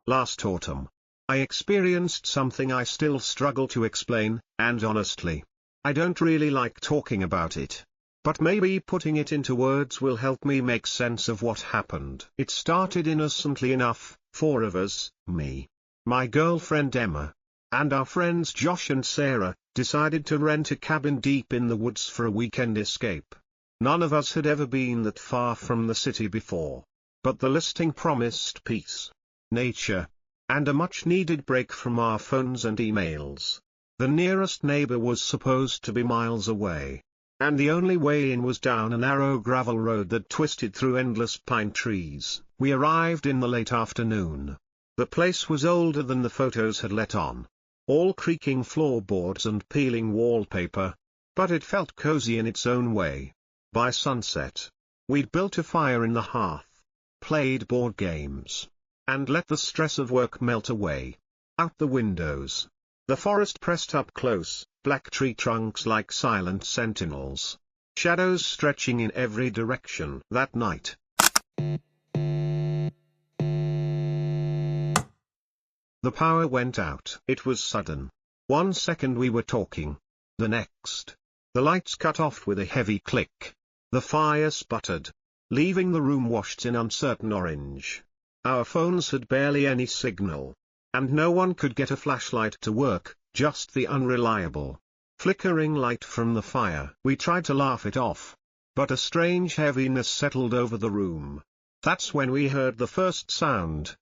Last autumn, I experienced something I still struggle to explain, and honestly, I don't really like talking about it. But maybe putting it into words will help me make sense of what happened. It started innocently enough, four of us, me, my girlfriend Emma, and our friends Josh and Sarah, decided to rent a cabin deep in the woods for a weekend escape. None of us had ever been that far from the city before. But the listing promised peace, nature, and a much-needed break from our phones and emails. The nearest neighbor was supposed to be miles away, and the only way in was down a narrow gravel road that twisted through endless pine trees. We arrived in the late afternoon. The place was older than the photos had let on, all creaking floorboards and peeling wallpaper, but it felt cozy in its own way. By sunset, we'd built a fire in the hearth, played board games, and let the stress of work melt away. Out the windows, the forest pressed up close, black tree trunks like silent sentinels, shadows stretching in every direction. That night, the power went out. It was sudden. 1 second we were talking. The next, the lights cut off with a heavy click. The fire sputtered, leaving the room washed in uncertain orange. Our phones had barely any signal, and no one could get a flashlight to work, just the unreliable, flickering light from the fire. We tried to laugh it off, but a strange heaviness settled over the room. That's when we heard the first sound.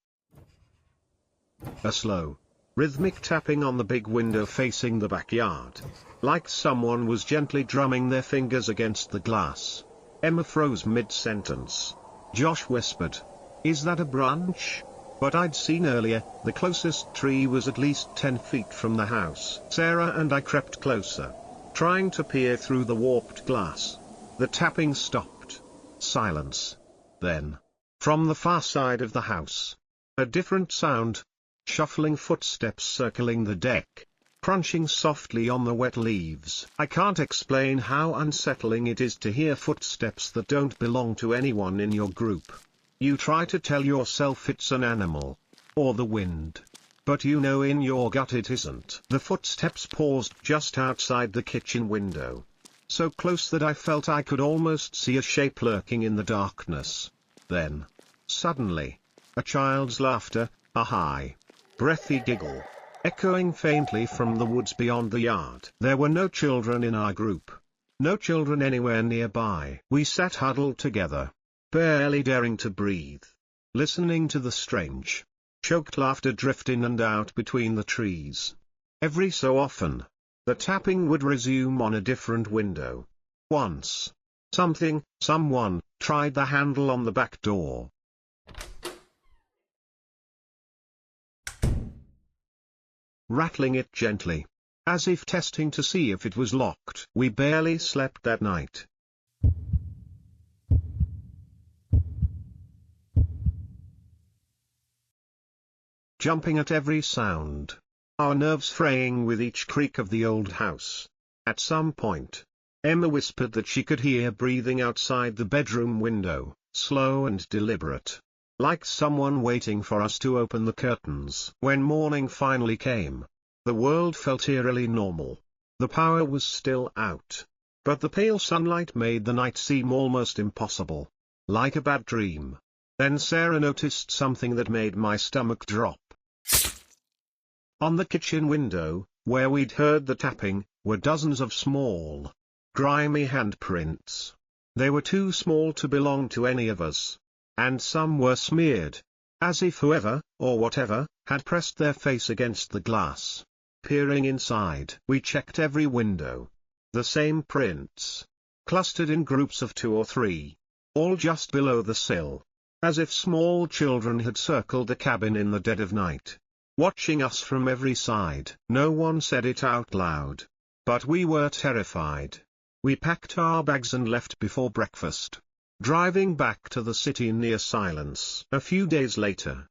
A slow, rhythmic tapping on the big window facing the backyard, like someone was gently drumming their fingers against the glass. Emma froze mid-sentence. Josh whispered, "Is that a branch?" But I'd seen earlier, the closest tree was at least 10 feet from the house. Sarah and I crept closer, trying to peer through the warped glass. The tapping stopped. Silence. Then, from the far side of the house, a different sound. Shuffling footsteps circling the deck, crunching softly on the wet leaves. I can't explain how unsettling it is to hear footsteps that don't belong to anyone in your group. You try to tell yourself it's an animal, or the wind, but you know in your gut it isn't. The footsteps paused just outside the kitchen window, so close that I felt I could almost see a shape lurking in the darkness. Then, suddenly, a child's laughter, a high, breathy giggle, echoing faintly from the woods beyond the yard. There were no children in our group. No children anywhere nearby. We sat huddled together, barely daring to breathe, listening to the strange, choked laughter drift in and out between the trees. Every so often, the tapping would resume on a different window. Once, someone, tried the handle on the back door. Rattling it gently, as if testing to see if it was locked. We barely slept that night. Jumping at every sound, our nerves fraying with each creak of the old house. At some point, Emma whispered that she could hear breathing outside the bedroom window, slow and deliberate, like someone waiting for us to open the curtains. When morning finally came, the world felt eerily normal. The power was still out, but the pale sunlight made the night seem almost impossible, like a bad dream. Then Sarah noticed something that made my stomach drop. On the kitchen window, where we'd heard the tapping, were dozens of small, grimy handprints. They were too small to belong to any of us, and some were smeared, as if whoever, or whatever, had pressed their face against the glass. Peering inside, we checked every window. The same prints, clustered in groups of 2 or 3, all just below the sill, as if small children had circled the cabin in the dead of night, watching us from every side. No one said it out loud, but we were terrified. We packed our bags and left before breakfast, driving back to the city in near silence. A few days later,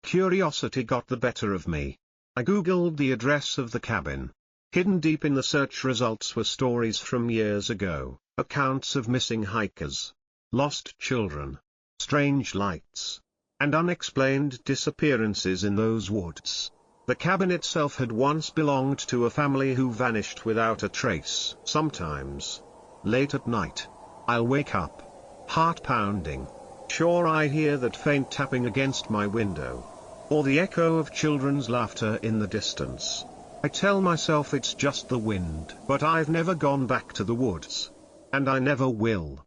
curiosity got the better of me. I googled the address of the cabin. Hidden deep in the search results were stories from years ago, accounts of missing hikers, lost children, strange lights, and unexplained disappearances in those woods. The cabin itself had once belonged to a family who vanished without a trace. Sometimes, late at night, I'll wake up, heart pounding, sure I hear that faint tapping against my window, or the echo of children's laughter in the distance. I tell myself it's just the wind, but I've never gone back to the woods. And I never will.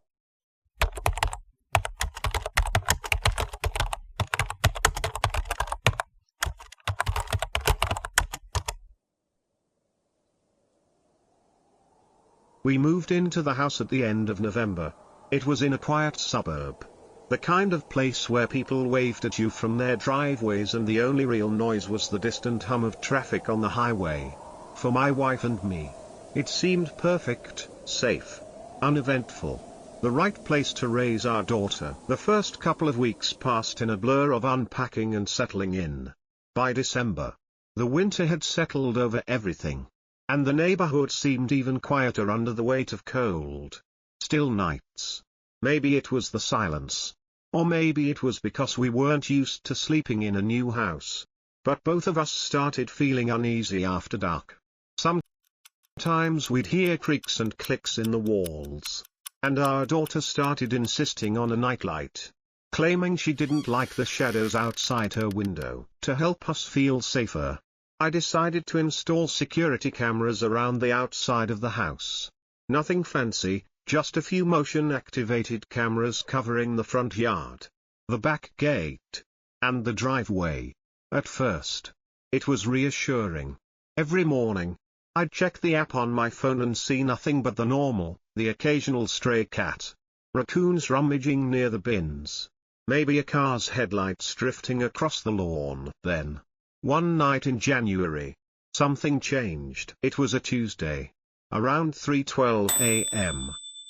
We moved into the house at the end of November. It was in a quiet suburb. The kind of place where people waved at you from their driveways and the only real noise was the distant hum of traffic on the highway. For my wife and me, it seemed perfect, safe, uneventful. The right place to raise our daughter. The first couple of weeks passed in a blur of unpacking and settling in. By December, the winter had settled over everything, and the neighborhood seemed even quieter under the weight of cold, still nights. Maybe it was the silence, or maybe it was because we weren't used to sleeping in a new house. But both of us started feeling uneasy after dark. Sometimes we'd hear creaks and clicks in the walls, and our daughter started insisting on a nightlight, claiming she didn't like the shadows outside her window. To help us feel safer, I decided to install security cameras around the outside of the house. Nothing fancy, just a few motion-activated cameras covering the front yard, the back gate, and the driveway. At first, it was reassuring. Every morning, I'd check the app on my phone and see nothing but the normal, the occasional stray cat, raccoons rummaging near the bins, maybe a car's headlights drifting across the lawn. Then, one night in January, something changed. It was a Tuesday. Around 3:12 a.m.,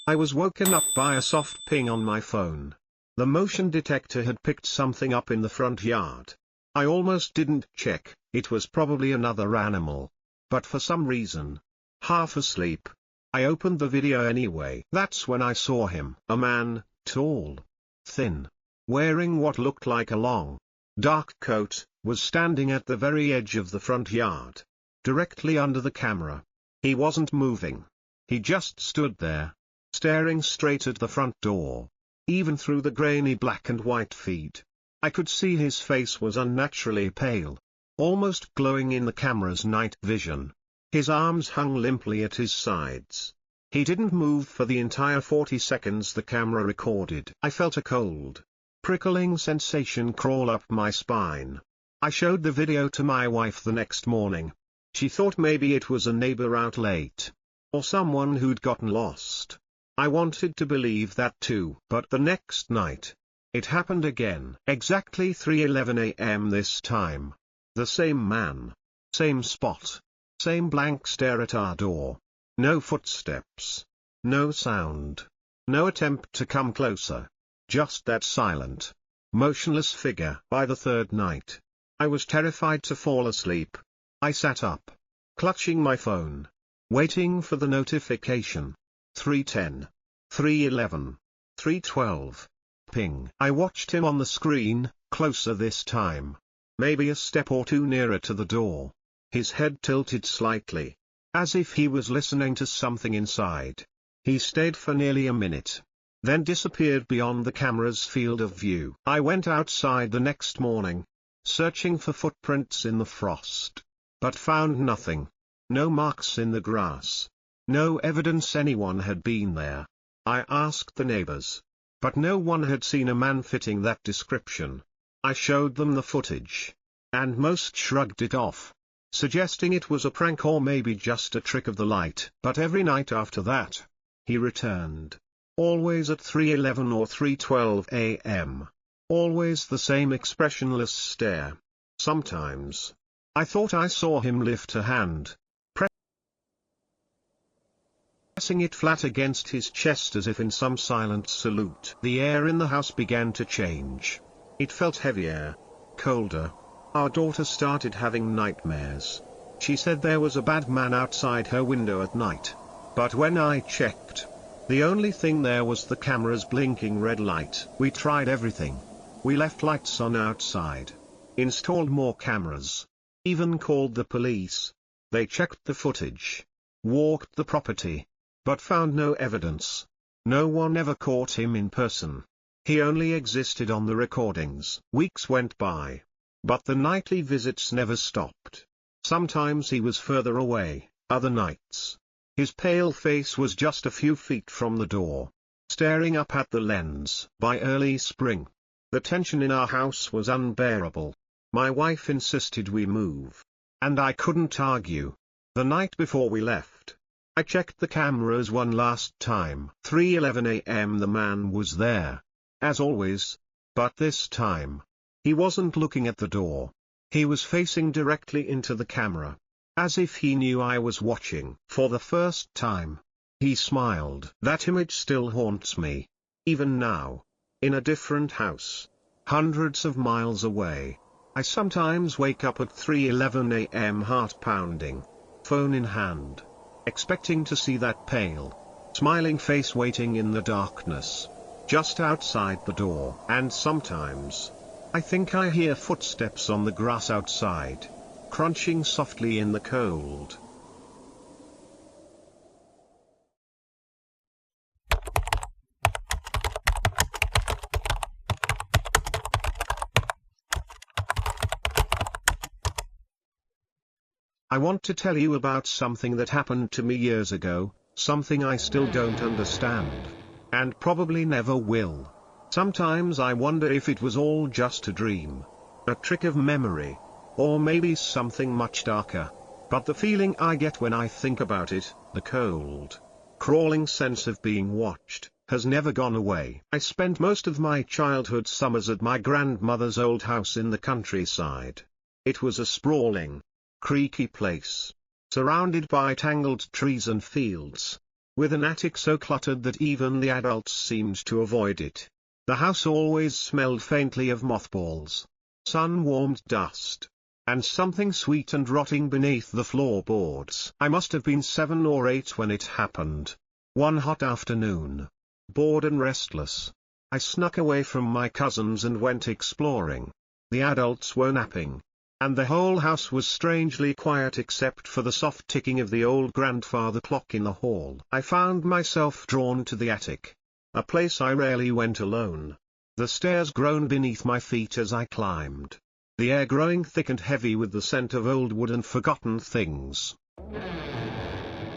I was woken up by a soft ping on my phone. The motion detector had picked something up in the front yard. I almost didn't check, it was probably another animal. But for some reason, half asleep, I opened the video anyway. That's when I saw him. A man, tall, thin, wearing what looked like a long, dark coat, was standing at the very edge of the front yard, directly under the camera. He wasn't moving. He just stood there, staring straight at the front door. Even through the grainy black and white feed, I could see his face was unnaturally pale, almost glowing in the camera's night vision. His arms hung limply at his sides. He didn't move for the entire 40 seconds the camera recorded. I felt a cold, prickling sensation crawl up my spine. I showed the video to my wife the next morning. She thought maybe it was a neighbor out late, or someone who'd gotten lost. I wanted to believe that too. But the next night, it happened again. Exactly 3:11 a.m. this time. The same man, same spot, same blank stare at our door. No footsteps, no sound, no attempt to come closer. Just that silent, motionless figure. By the third night, I was terrified to fall asleep. I sat up, clutching my phone, waiting for the notification. 3:10, 3:11, 3:12. Ping. I watched him on the screen, closer this time. Maybe a step or two nearer to the door. His head tilted slightly, as if he was listening to something inside. He stayed for nearly a minute, then disappeared beyond the camera's field of view. I went outside the next morning, searching for footprints in the frost, but found nothing. No marks in the grass. No evidence anyone had been there. I asked the neighbors, but no one had seen a man fitting that description. I showed them the footage, and most shrugged it off, suggesting it was a prank or maybe just a trick of the light. But every night after that, he returned. Always at 3:11 or 3:12 a.m. Always the same expressionless stare. Sometimes, I thought I saw him lift a hand, pressing it flat against his chest as if in some silent salute. The air in the house began to change. It felt heavier, colder. Our daughter started having nightmares. She said there was a bad man outside her window at night. But when I checked, The only thing there was the camera's blinking red light. We tried everything. We left lights on outside. Installed more cameras. Even called the police. They checked the footage. Walked the property. But found no evidence. No one ever caught him in person. He only existed on the recordings. Weeks went by. But the nightly visits never stopped. Sometimes he was further away, other nights. His pale face was just a few feet from the door, staring up at the lens. By early spring, the tension in our house was unbearable. My wife insisted we move. And I couldn't argue. The night before we left, I checked the cameras one last time. 3:11 a.m. the man was there. As always. But this time, he wasn't looking at the door. He was facing directly into the camera. As if he knew I was watching. For the first time, he smiled. That image still haunts me. Even now. In a different house. Hundreds of miles away. I sometimes wake up at 3:11 a.m. heart pounding. Phone in hand. Expecting to see that pale, smiling face waiting in the darkness. Just outside the door. And sometimes, I think I hear footsteps on the grass outside. Crunching softly in the cold. I want to tell you about something that happened to me years ago, something I still don't understand. And probably never will. Sometimes I wonder if it was all just a dream. A trick of memory. Or maybe something much darker. But the feeling I get when I think about it, the cold, crawling sense of being watched, has never gone away. I spent most of my childhood summers at my grandmother's old house in the countryside. It was a sprawling, creaky place, surrounded by tangled trees and fields, with an attic so cluttered that even the adults seemed to avoid it. The house always smelled faintly of mothballs, sun-warmed dust, and something sweet and rotting beneath the floorboards. I must have been 7 or 8 when it happened. One hot afternoon, bored and restless, I snuck away from my cousins and went exploring. The adults were napping, and the whole house was strangely quiet except for the soft ticking of the old grandfather clock in the hall. I found myself drawn to the attic, a place I rarely went alone. The stairs groaned beneath my feet as I climbed, the air growing thick and heavy with the scent of old wood and forgotten things.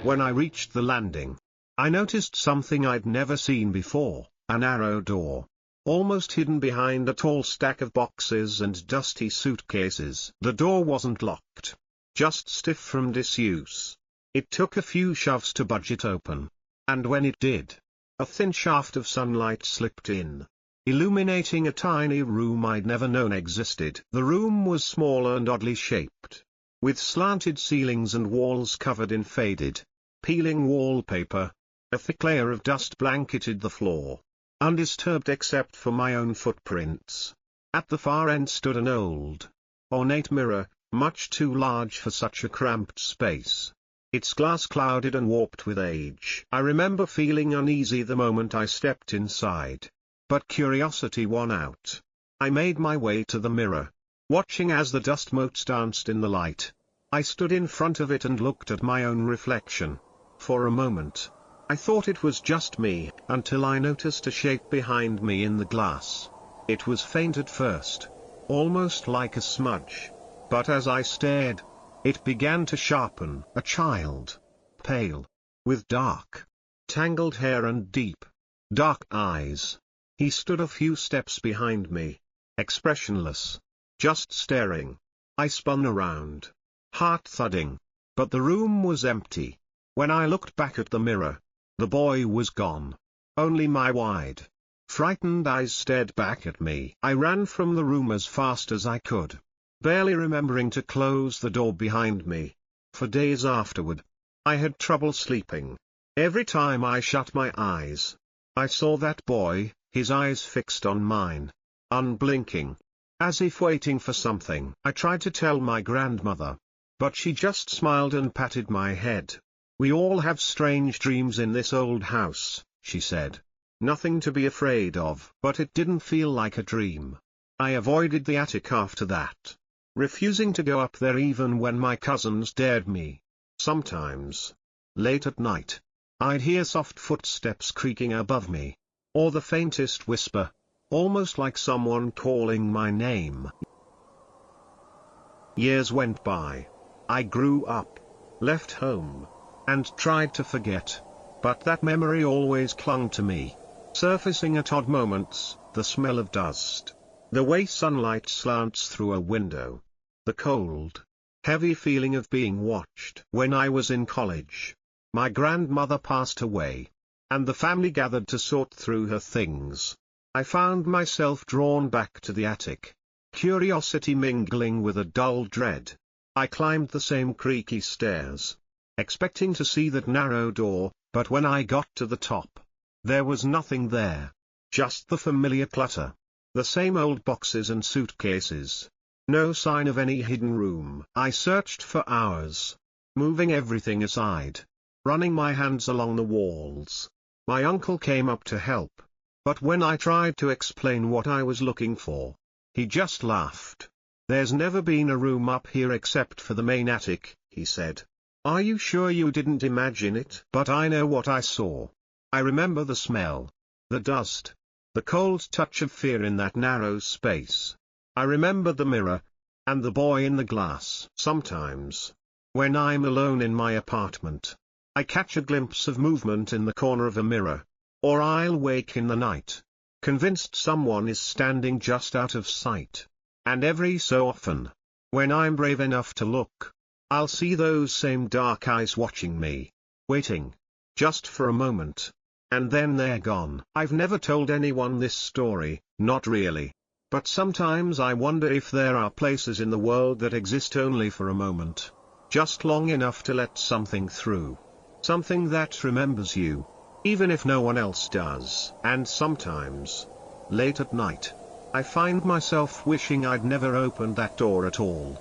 When I reached the landing, I noticed something I'd never seen before, a narrow door, almost hidden behind a tall stack of boxes and dusty suitcases. The door wasn't locked, just stiff from disuse. It took a few shoves to budge it open. And when it did, a thin shaft of sunlight slipped in, illuminating a tiny room I'd never known existed. The room was small and oddly shaped, with slanted ceilings and walls covered in faded, peeling wallpaper. A thick layer of dust blanketed the floor, undisturbed except for my own footprints. At the far end stood an old, ornate mirror, much too large for such a cramped space. Its glass clouded and warped with age. I remember feeling uneasy the moment I stepped inside. But curiosity won out. I made my way to the mirror, watching as the dust motes danced in the light. I stood in front of it and looked at my own reflection. For a moment, I thought it was just me, until I noticed a shape behind me in the glass. It was faint at first, almost like a smudge. But as I stared, it began to sharpen. A child, pale, with dark, tangled hair and deep, dark eyes. He stood a few steps behind me, expressionless, just staring. I spun around, heart thudding, but the room was empty. When I looked back at the mirror, the boy was gone. Only my wide, frightened eyes stared back at me. I ran from the room as fast as I could, barely remembering to close the door behind me. For days afterward, I had trouble sleeping. Every time I shut my eyes, I saw that boy, his eyes fixed on mine, unblinking, as if waiting for something. I tried to tell my grandmother, but she just smiled and patted my head. We all have strange dreams in this old house, she said. Nothing to be afraid of. But it didn't feel like a dream. I avoided the attic after that, refusing to go up there even when my cousins dared me. Sometimes, late at night, I'd hear soft footsteps creaking above me, or the faintest whisper, almost like someone calling my name. Years went by. I grew up, left home, and tried to forget. But that memory always clung to me, surfacing at odd moments, the smell of dust, the way sunlight slants through a window, the cold, heavy feeling of being watched. When I was in college, my grandmother passed away, and the family gathered to sort through her things. I found myself drawn back to the attic, curiosity mingling with a dull dread. I climbed the same creaky stairs, expecting to see that narrow door, but when I got to the top, there was nothing there. Just the familiar clutter. The same old boxes and suitcases. No sign of any hidden room. I searched for hours, moving everything aside, running my hands along the walls. My uncle came up to help, but when I tried to explain what I was looking for, he just laughed. "There's never been a room up here except for the main attic," he said. "Are you sure you didn't imagine it?" But I know what I saw. I remember the smell, the dust, the cold touch of fear in that narrow space. I remember the mirror, and the boy in the glass. Sometimes, when I'm alone in my apartment, I catch a glimpse of movement in the corner of a mirror, or I'll wake in the night, convinced someone is standing just out of sight. And every so often, when I'm brave enough to look, I'll see those same dark eyes watching me, waiting, just for a moment. And then they're gone. I've never told anyone this story, not really. But sometimes I wonder if there are places in the world that exist only for a moment. Just long enough to let something through. Something that remembers you, even if no one else does. And sometimes, late at night, I find myself wishing I'd never opened that door at all.